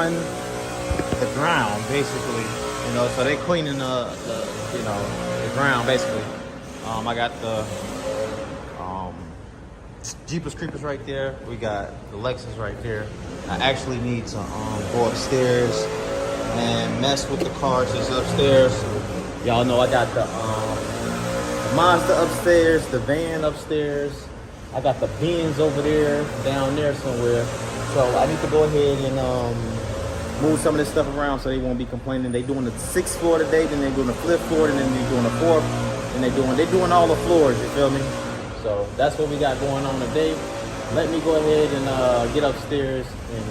on the ground, basically. You know, so they cleaning the ground, basically. I got the Jeepers Creepers right there. We got the Lexus right there. I actually need to go upstairs and mess with the cars that's upstairs. Y'all know I got the Mazda upstairs, the van upstairs. I got the Benz over there, down there somewhere. So I need to go ahead and move some of this stuff around so they won't be complaining. They doing the 6th floor today, then they doing the 5th floor, and then they doing the 4th, and they doing all the floors. You feel me? So that's what we got going on today. Let me go ahead and get upstairs and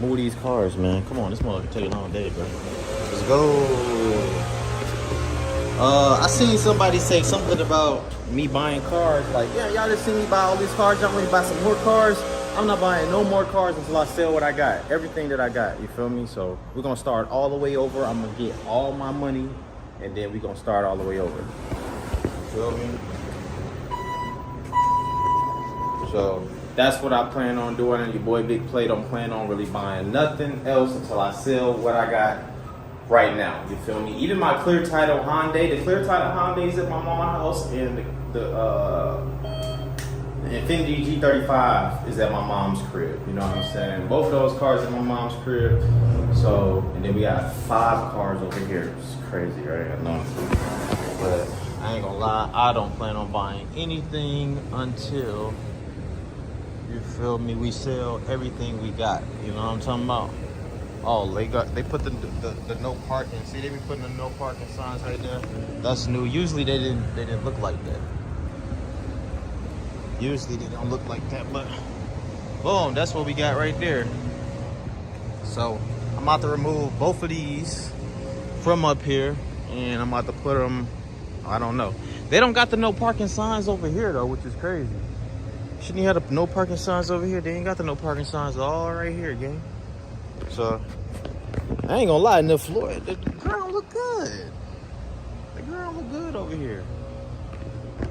move these cars, man. Come on, this motherfucker take a long day, bro. Let's go. I seen somebody say something about me buying cars. Like, yeah, y'all just seen me buy all these cars. Y'all want me to buy some more cars? I'm not buying no more cars until I sell what I got. Everything that I got, you feel me? So we're gonna start all the way over. I'm gonna get all my money, and then we're gonna start all the way over. You feel me? So that's what I plan on doing. And your boy Big Play don't plan on really buying nothing else until I sell what I got right now. You feel me? Even my clear title Hyundai, the clear title Hyundai is at my mama's house, and the Infiniti G35 is at my mom's crib. You know what I'm saying? Both of those cars at my mom's crib. So, and then we got 5 cars over here. It's crazy, right? I know. But I ain't gonna lie, I don't plan on buying anything until, you feel me, we sell everything we got. You know what I'm talking about? Oh, they put the no parking. See, they be putting the no parking signs right there. That's new. Usually they didn't look like that. Usually they don't look like that, but boom, that's what we got right there. So I'm about to remove both of these from up here, and I'm about to put them, I don't know. They don't got the no parking signs over here though, which is crazy. Shouldn't you have the no parking signs over here? They ain't got the no parking signs all right here, gang. So I ain't gonna lie, in the floor, the ground look good. The ground look good over here.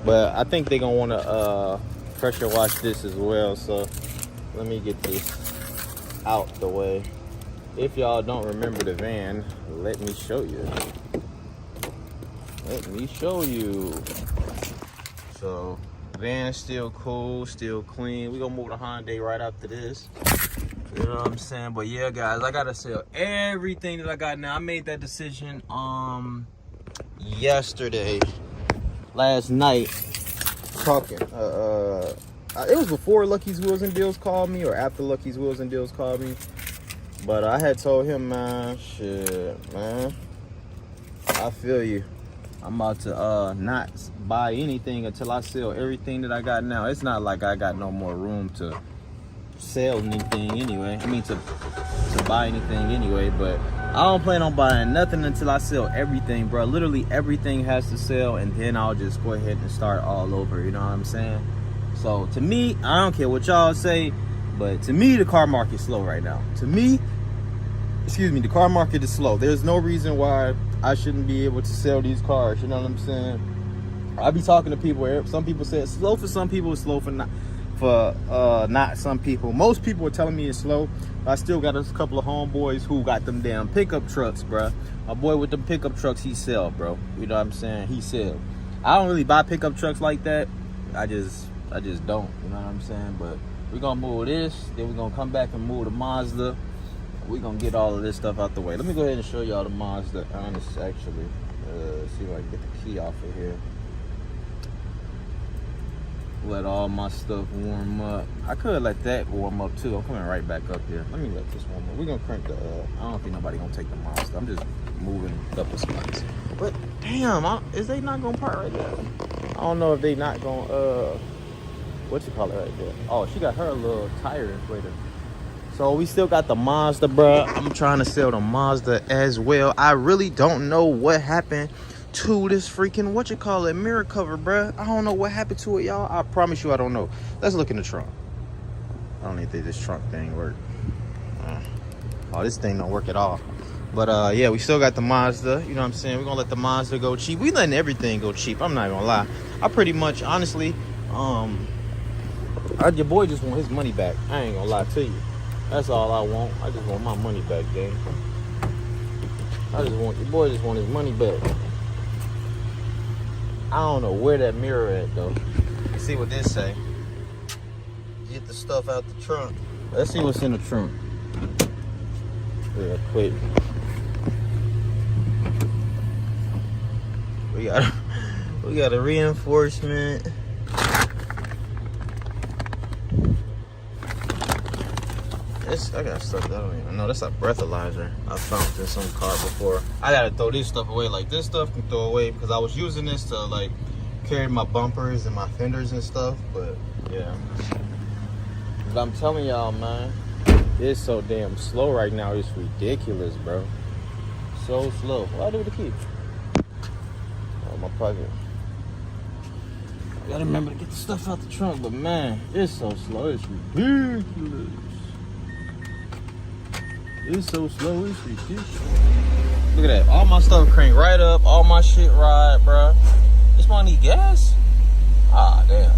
But I think they gonna wanna pressure wash this as well. So let me get this out the way. If y'all don't remember the van, let me show you. Let me show you. So van's still cool, still clean. We gonna move the Hyundai right after this. You know what I'm saying? But yeah, guys, I gotta sell everything that I got now. I made that decision yesterday, last night, talking. It was before Lucky's Wheels and Deals called me, or after Lucky's Wheels and Deals called me. But I had told him, man, shit, man, I feel you. I'm about to not buy anything until I sell everything that I got now. It's not like I got no more room to sell anything anyway. I mean, to buy anything anyway, but I don't plan on buying nothing until I sell everything, bro. Literally everything has to sell, and then I'll just go ahead and start all over. You know what I'm saying? So to me, I don't care what y'all say, but to me, the car market's slow right now. To me, the car market is slow. There's no reason why I shouldn't be able to sell these cars. You know what I'm saying? I be talking to people. Some people say it's slow for some people, it's slow for not some people. Most people are telling me it's slow. I still got a couple of homeboys who got them damn pickup trucks, bro. My boy with them pickup trucks, he sell, bro. You know what I'm saying? He sell. I don't really buy pickup trucks like that. I just don't. You know what I'm saying? But we're gonna move this, then we're gonna come back and move the Mazda. We're gonna get all of this stuff out the way. Let me go ahead and show y'all the Mazda. Actually, see if I can get the key off of here. Let all my stuff warm up. I could let that warm up too. I'm coming right back up here. Let me let this warm up. We're gonna crank the I don't think nobody gonna take the Mazda. I'm just moving a couple spots. But damn, is they not gonna park right there? I don't know if they not gonna what you call it right there. Oh, she got her little tire inflator. So we still got the Mazda, bro. I'm trying to sell the Mazda as well. I really don't know what happened to this freaking mirror cover, bro. I don't know what happened to it, y'all. I promise you I don't know. Let's look in the trunk. I don't even think this trunk thing work. Oh, this thing don't work at all. But yeah, we still got the Mazda. You know what I'm saying? We're gonna let the Mazda go cheap. We letting everything go cheap. I'm not gonna lie. I pretty much, honestly, your boy just want his money back. I ain't gonna lie to you. That's all I want. I just want my money back, gang. Your boy just want his money back. I don't know where that mirror at though. Let's see what this say. Get the stuff out the trunk. Let's see what's in the trunk. Real quick. We got a reinforcement. I got stuff that I don't even know. That's a breathalyzer I found in some car before. I gotta throw this stuff away. Like this stuff can throw away because I was using this to like carry my bumpers and my fenders and stuff. But yeah. But I'm telling y'all, man, it's so damn slow right now. It's ridiculous, bro. So slow. What I do with the key? Oh, my pocket. I gotta remember to get the stuff out the trunk. But man, it's so slow. It's ridiculous. It's so slow, it's ridiculous. Look at that. All my stuff crank right up. All my shit ride, bruh. This one need gas? Ah, damn.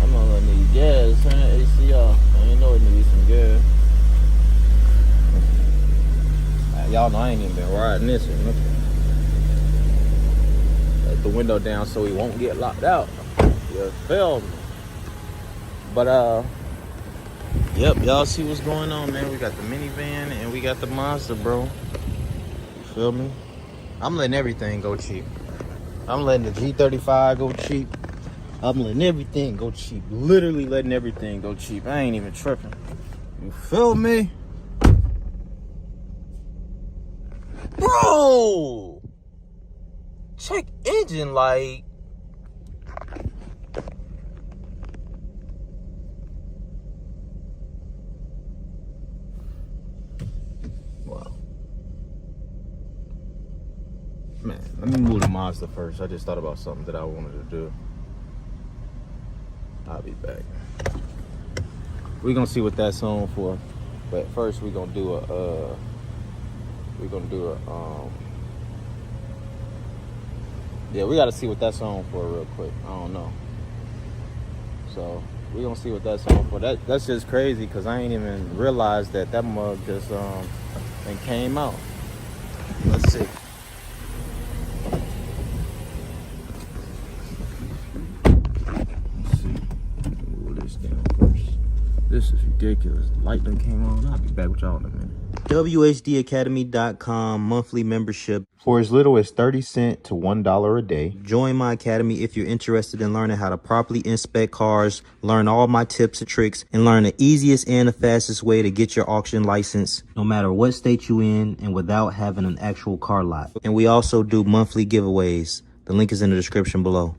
I'm gonna need gas. Turn that AC off. I ain't know it needs some gas. Y'all know I ain't even been riding this one. Let the window down so he won't get locked out. You feel me? But, yep, y'all see what's going on, man. We got the minivan and we got the Monster, bro. Feel me? I'm letting everything go cheap. I'm letting the G35 go cheap. I'm letting everything go cheap. Literally letting everything go cheap. I ain't even tripping. You feel me? Bro! Check engine light. Man, let me move the Mazda first. I just thought about something that I wanted to do. I'll be back. We're gonna see what that's on for. But first we're gonna do yeah, we gotta see what that's on for real quick. I don't know. So we're gonna see what that's on for. That's just crazy because I ain't even realized that mug just then came out. Let's see. This is ridiculous. The light done came on. I'll be back with y'all in a minute. whdacademy.com monthly membership for as little as 30 cents to $1 a day. Join my academy if you're interested in learning how to properly inspect cars, learn all my tips and tricks, and learn the easiest and the fastest way to get your auction license, no matter what state you in and without having an actual car lot. And we also do monthly giveaways. The link is in the description below.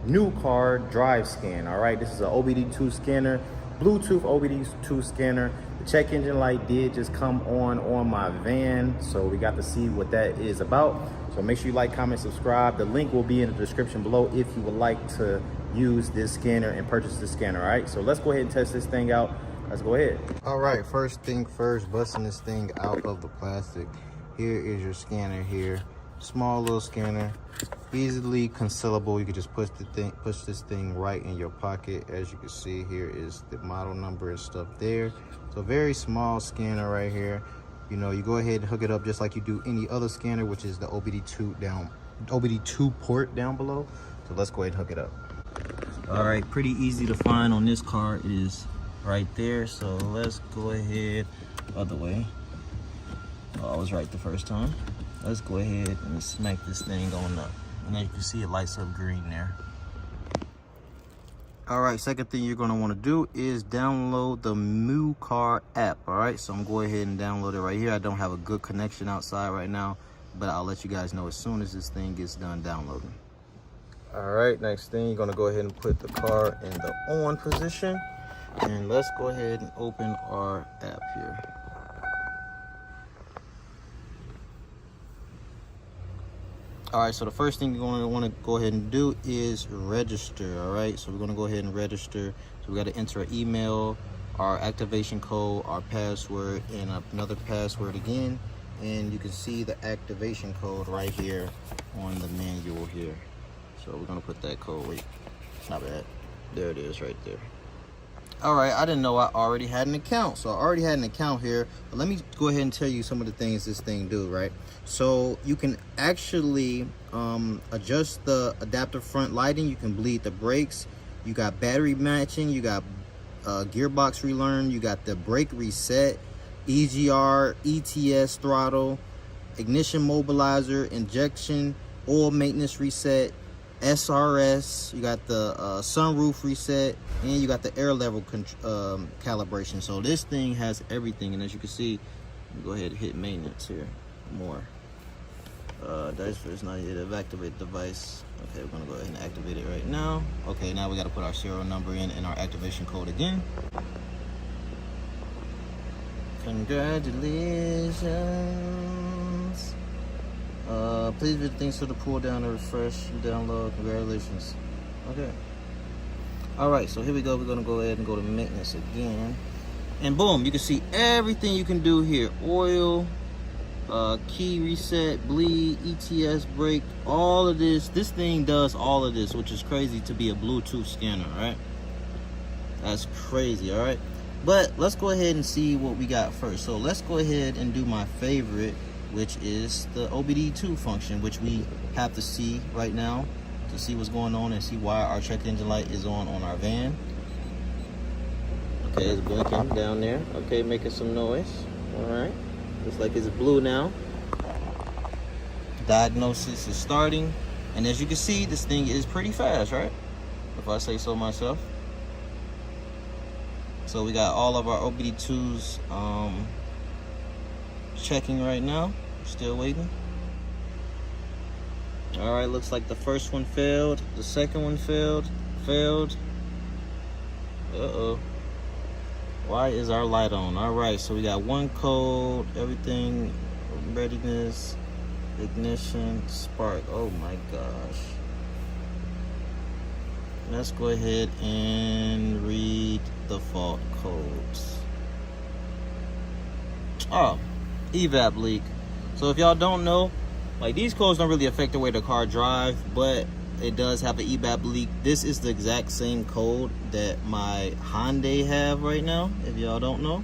New car drive scan. All right, this is an OBD2 scanner. Bluetooth OBD2 scanner. The check engine light did just come on my van, so we got to see what that is about. So make sure you like, comment, subscribe. The link will be in the description below if you would like to use this scanner and purchase this scanner. All right, so let's go ahead and test this thing out. Let's go ahead. All right, first thing first, busting this thing out of the plastic. Here is your scanner here. Small little scanner, easily concealable. You can just push this thing right in your pocket. As you can see, here is the model number and stuff there. So very small scanner right here. You know, you go ahead and hook it up just like you do any other scanner, which is the OBD2 port down below. So let's go ahead and hook it up. All right, pretty easy to find on this car. It is right there. So let's go ahead other way. Oh, I was right the first time. Let's go ahead and smack this thing on up. And as you can see, it lights up green there. All right, second thing you're gonna wanna do is download the Car app, all right? So I'm gonna go ahead and download it right here. I don't have a good connection outside right now, but I'll let you guys know as soon as this thing gets done downloading. All right, next thing, you're gonna go ahead and put the car in the on position. And let's go ahead and open our app here. All right, so the first thing you're going to want to go ahead and do is register. All right, so we're going to go ahead and register. So we got to enter an email, our activation code, our password, and another password again. And you can see the activation code right here on the manual here. So we're going to put that code, wait, not bad. There it is right there. All right, I didn't know I already had an account. So I already had an account here, but let me go ahead and tell you some of the things this thing do, right? So you can actually adjust the adaptive front lighting. You can bleed the brakes. You got battery matching. You got gearbox relearn. You got the brake reset, EGR, ETS throttle, ignition mobilizer, injection, oil maintenance reset, SRS. You got the sunroof reset, and you got the air level calibration. So this thing has everything, and as you can see, go ahead and hit maintenance here more. Dice first not yet activate device. Okay, we're gonna go ahead and activate it right now. Okay, now we got to put our serial number in and our activation code again. Congratulations. Please visit things to the pull down to refresh and download. Congratulations. Okay. All right, so here we go. We're gonna go ahead and go to maintenance again, and boom, you can see everything you can do here. Oil, key reset, bleed, ETS, brake, all of this. This thing does all of this, which is crazy to be a Bluetooth scanner, right? That's crazy. All right, but let's go ahead and see what we got first. So let's go ahead and do my favorite, which is the OBD2 function, which we have to see right now to see what's going on and see why our check engine light is on our van. Okay, it's blinking down there. Okay, making some noise. All right, looks like it's blue now. Diagnosis is starting, and as you can see, this thing is pretty fast, right? If I say so myself. So we got all of our OBD2s checking right now. Still waiting. All right, looks like the first one failed. The second one failed. Uh-oh. Why is our light on? All right, so we got one code, everything, readiness, ignition, spark. Oh my gosh. Let's go ahead and read the fault codes. Oh, evap leak. So if y'all don't know, like, these codes don't really affect the way the car drives, but it does have an evap leak. This is the exact same code that my Hyundai have right now, if y'all don't know.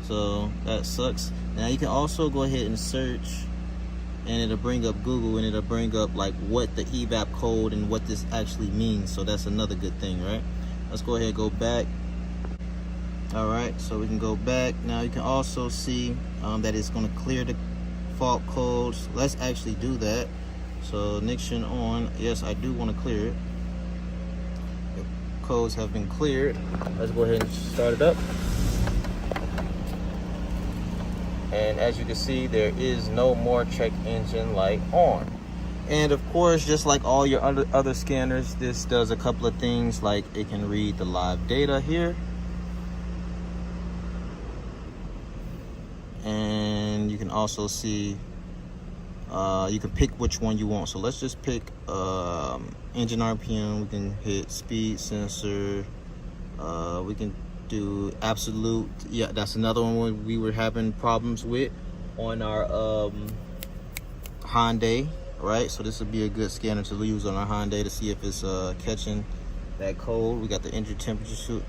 So that sucks. Now you can also go ahead and search, and it'll bring up Google, and it'll bring up like what the evap code and what this actually means. So that's another good thing, right? Let's go ahead and go back. All right, so we can go back. Now you can also see that it's going to clear the fault codes. Let's actually do that. So ignition on. Yes, I do want to clear it. The codes have been cleared. Let's go ahead and start it up. And as you can see, there is no more check engine light on. And of course, just like all your other scanners, this does a couple of things, like it can read the live data here. And you can also see, you can pick which one you want. So let's just pick engine RPM. We can hit speed sensor. We can do absolute. Yeah, that's another one we were having problems with on our Hyundai, right? So this would be a good scanner to use on our Hyundai to see if it's catching that code. We got the engine temperature,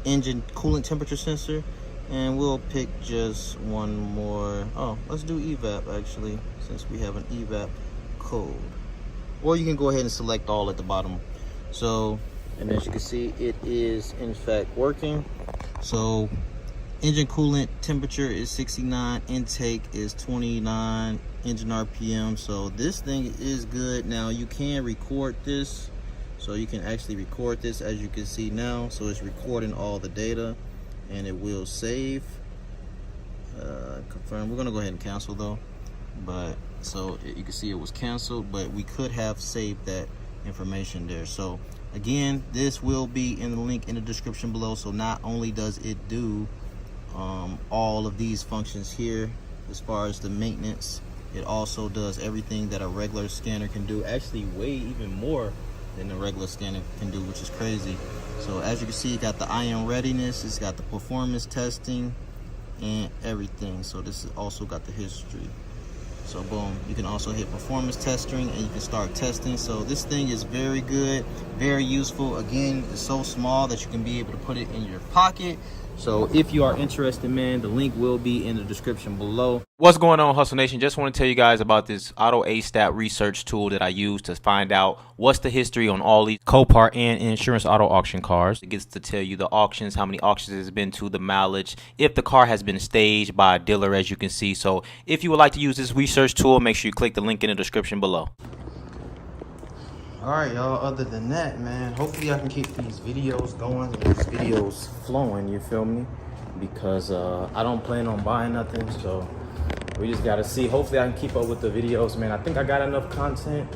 engine coolant temperature sensor. And we'll pick just one more. Oh, let's do evap actually, since we have an evap code. Or you can go ahead and select all at the bottom. So, and as you can see, it is in fact working. So engine coolant temperature is 69, intake is 29, engine RPM. So this thing is good. Now you can record this. So you can actually record this, as you can see now. So it's recording all the data, and it will save. Confirm. We're gonna go ahead and cancel though, but so you can see it was canceled, but we could have saved that information there. So again, this will be in the link in the description below. So not only does it do all of these functions here as far as the maintenance, it also does everything that a regular scanner can do, actually way even more than the regular scanner can do, which is crazy. So as you can see, it got the IM readiness, it's got the performance testing and everything. So this is also got the history. So boom, you can also hit performance testing and you can start testing. So this thing is very good, very useful. Again, it's so small that you can be able to put it in your pocket. So if you are interested, man, the link will be in the description below. What's going on, Hustle Nation? Just want to tell you guys about this Auto A-Stat research tool that I use to find out what's the history on all these Copart and insurance auto auction cars. It gets to tell you the auctions, how many auctions it's been to, the mileage, if the car has been staged by a dealer, as you can see. So if you would like to use this research tool, make sure you click the link in the description below. All right, y'all, other than that, man, hopefully I can keep these videos going and these videos flowing, you feel me? Because I don't plan on buying nothing, so we just gotta see. Hopefully I can keep up with the videos, man. I think I got enough content,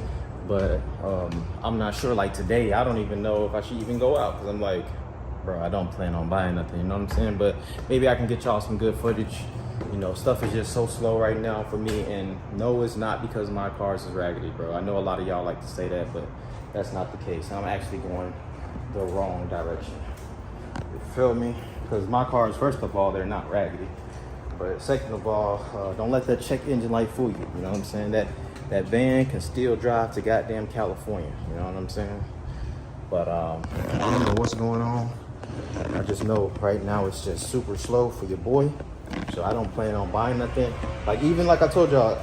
but I'm not sure. Like today, I don't even know if I should even go out, because I'm like, bro, I don't plan on buying nothing, you know what I'm saying? But maybe I can get y'all some good footage. You know, stuff is just so slow right now for me, and no, it's not because my cars is raggedy, bro. I know a lot of y'all like to say that, but that's not the case. I'm actually going the wrong direction. You feel me? Because my cars, first of all, they're not raggedy. But second of all, don't let that check engine light fool you. You know what I'm saying? That van can still drive to goddamn California. You know what I'm saying? But I don't know what's going on. I just know right now it's just super slow for your boy. So I don't plan on buying nothing. Like, even like I told y'all,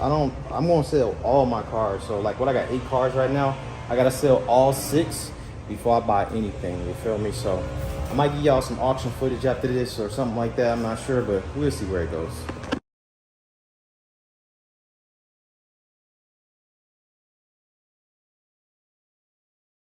I'm gonna sell all my cars. So like, what, I got 8 cars right now. I gotta sell all 6 before I buy anything, you feel me? So I might give y'all some auction footage after this or something like that. I'm not sure, but we'll see where it goes.